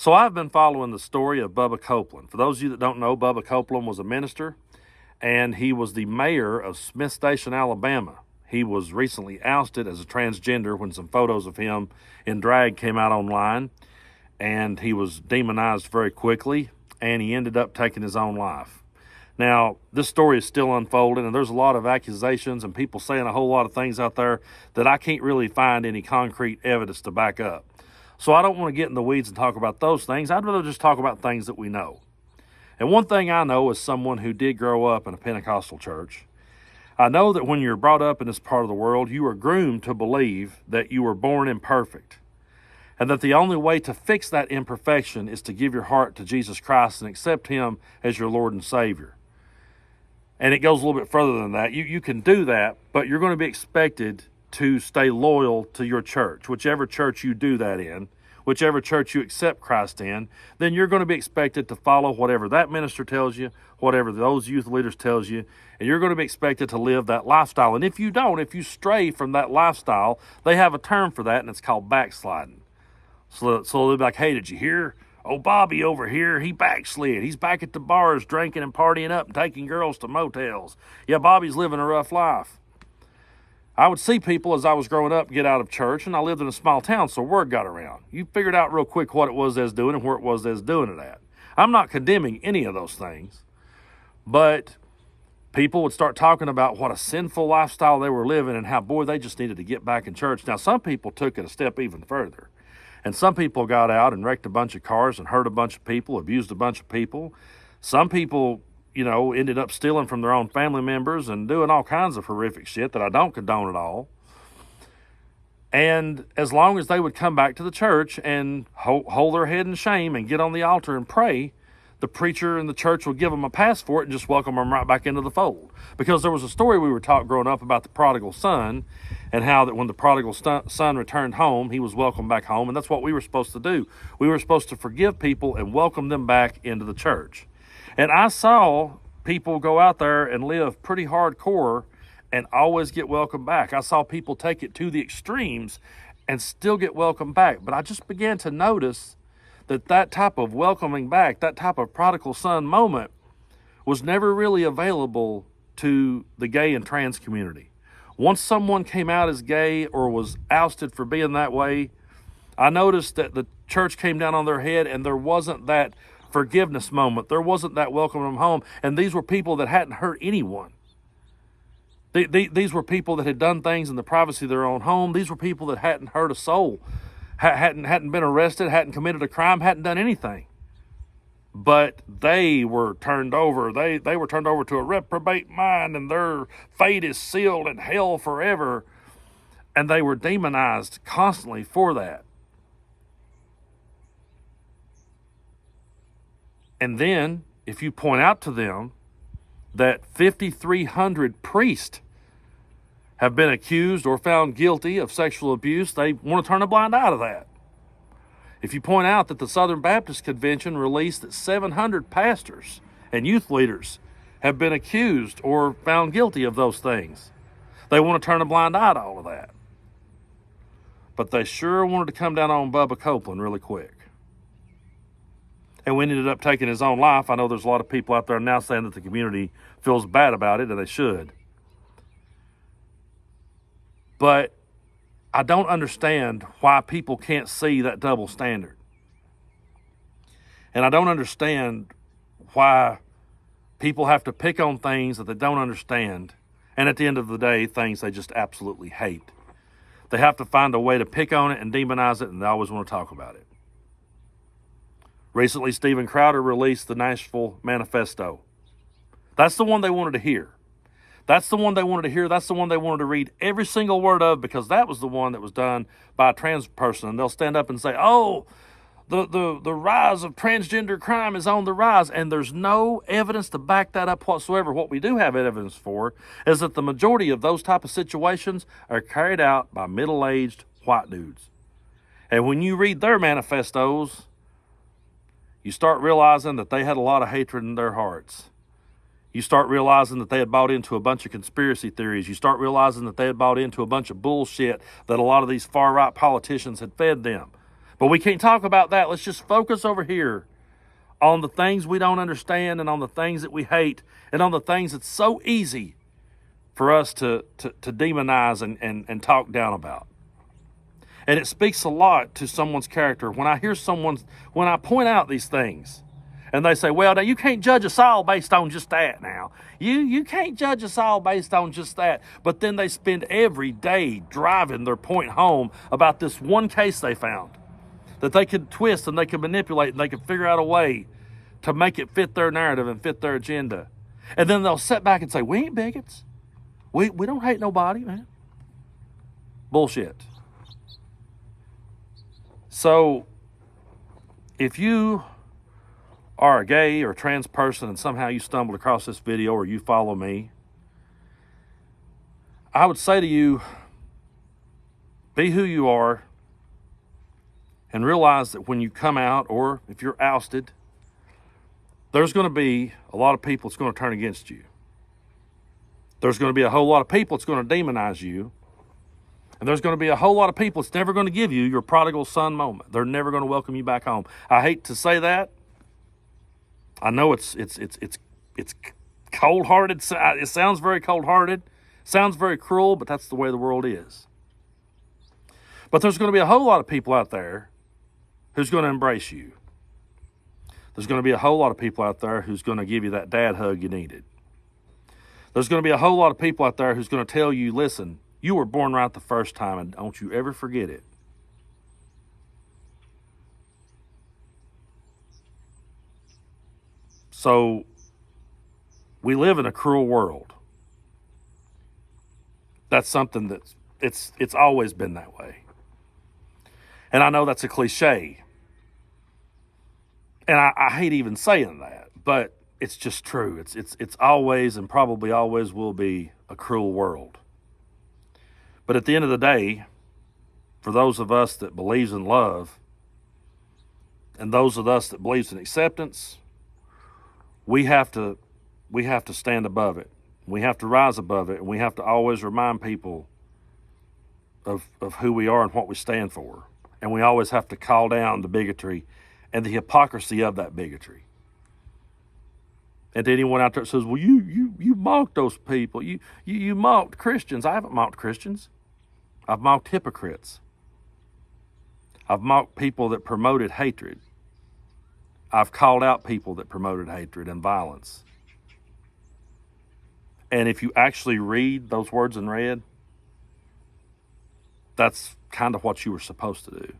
So I've been following the story of Bubba Copeland. For those of you that don't know, Bubba Copeland was a minister, and he was the mayor of Smith Station, Alabama. He was recently ousted as a transgender when some photos of him in drag came out online, and he was demonized very quickly, and he ended up taking his own life. Now, this story is still unfolding, and there's a lot of accusations and people saying a whole lot of things out there that I can't really find any concrete evidence to back up. So I don't want to get in the weeds and talk about those things. I'd rather just talk about things that we know. And one thing I know as someone who did grow up in a Pentecostal church, I know that when you're brought up in this part of the world, you are groomed to believe that you were born imperfect, and that the only way to fix that imperfection is to give your heart to Jesus Christ and accept Him as your Lord and Savior. And it goes a little bit further than that. You can do that, but you're going to be expected to stay loyal to your church, whichever church you do that in, whichever church you accept Christ in. Then you're going to be expected to follow whatever that minister tells you, whatever those youth leaders tells you, and you're going to be expected to live that lifestyle. And if you don't, if you stray from that lifestyle, they have a term for that, and it's called backsliding. So they'll be like, hey, did you hear? Oh, Bobby over here, he backslid. He's back at the bars drinking and partying up and taking girls to motels. Yeah, Bobby's living a rough life. I would see people as I was growing up get out of church, and I lived in a small town, so word got around. You figured out real quick what it was they was doing and where it was they was doing it at. I'm not condemning any of those things, but people would start talking about what a sinful lifestyle they were living and how, boy, they just needed to get back in church. Now, some people took it a step even further, and some people got out and wrecked a bunch of cars and hurt a bunch of people, abused a bunch of people. Some people, ended up stealing from their own family members and doing all kinds of horrific shit that I don't condone at all. And as long as they would come back to the church and hold their head in shame and get on the altar and pray, the preacher and the church would give them a pass for it and just welcome them right back into the fold. Because there was a story we were taught growing up about the prodigal son, and how that when the prodigal son returned home, he was welcomed back home, and that's what we were supposed to do. We were supposed to forgive people and welcome them back into the church. And I saw people go out there and live pretty hardcore and always get welcomed back. I saw people take it to the extremes and still get welcomed back. But I just began to notice that type of welcoming back, that type of prodigal son moment, was never really available to the gay and trans community. Once someone came out as gay or was ousted for being that way, I noticed that the church came down on their head, and there wasn't that forgiveness moment. There wasn't that welcome them home. And these were people that hadn't hurt anyone. These were people that had done things in the privacy of their own home. These were people that hadn't hurt a soul, hadn't been arrested, hadn't committed a crime, hadn't done anything. But they were turned over. They were turned over to a reprobate mind, and their fate is sealed in hell forever. And they were demonized constantly for that. And then, if you point out to them that 5,300 priests have been accused or found guilty of sexual abuse, they want to turn a blind eye to that. If you point out that the Southern Baptist Convention released that 700 pastors and youth leaders have been accused or found guilty of those things, they want to turn a blind eye to all of that. But they sure wanted to come down on Bubba Copeland really quick. And we ended up taking his own life. I know there's a lot of people out there now saying that the community feels bad about it, and they should. But I don't understand why people can't see that double standard. And I don't understand why people have to pick on things that they don't understand, and at the end of the day, things they just absolutely hate. They have to find a way to pick on it and demonize it, and they always want to talk about it. Recently, Steven Crowder released the Nashville Manifesto. That's the one they wanted to hear. That's the one they wanted to hear. That's the one they wanted to read every single word of, because that was the one that was done by a trans person. And they'll stand up and say, oh, the rise of transgender crime is on the rise. And there's no evidence to back that up whatsoever. What we do have evidence for is that the majority of those type of situations are carried out by middle-aged white dudes. And when you read their manifestos, you start realizing that they had a lot of hatred in their hearts. You start realizing that they had bought into a bunch of conspiracy theories. You start realizing that they had bought into a bunch of bullshit that a lot of these far-right politicians had fed them. But we can't talk about that. Let's just focus over here on the things we don't understand and on the things that we hate and on the things that's so easy for us to demonize and talk down about. And it speaks a lot to someone's character when I hear when I point out these things and they say, well, now you can't judge us all based on just that now. You can't judge us all based on just that. But then they spend every day driving their point home about this one case they found that they could twist and they could manipulate and they could figure out a way to make it fit their narrative and fit their agenda. And then they'll sit back and say, we ain't bigots. We don't hate nobody, man. Bullshit. So if you are a gay or trans person and somehow you stumbled across this video or you follow me, I would say to you, be who you are and realize that when you come out or if you're ousted, there's going to be a lot of people that's going to turn against you. There's going to be a whole lot of people that's going to demonize you. And there's going to be a whole lot of people that's never going to give you your prodigal son moment. They're never going to welcome you back home. I hate to say that. I know it's cold-hearted. It sounds very cold-hearted. Sounds very cruel, but that's the way the world is. But there's going to be a whole lot of people out there who's going to embrace you. There's going to be a whole lot of people out there who's going to give you that dad hug you needed. There's going to be a whole lot of people out there who's going to tell you, listen, you were born right the first time, and don't you ever forget it. So, we live in a cruel world. That's something that's it's always been that way. And I know that's a cliche. And I hate even saying that, but it's just true. It's always and probably always will be a cruel world. But at the end of the day, for those of us that believes in love and those of us that believes in acceptance, we have to stand above it. We have to rise above it, and we have to always remind people of who we are and what we stand for. And we always have to call down the bigotry and the hypocrisy of that bigotry. And to anyone out there that says, well, you mocked those people. You mocked Christians. I haven't mocked Christians. I've mocked hypocrites. I've mocked people that promoted hatred. I've called out people that promoted hatred and violence. And if you actually read those words in red, that's kind of what you were supposed to do.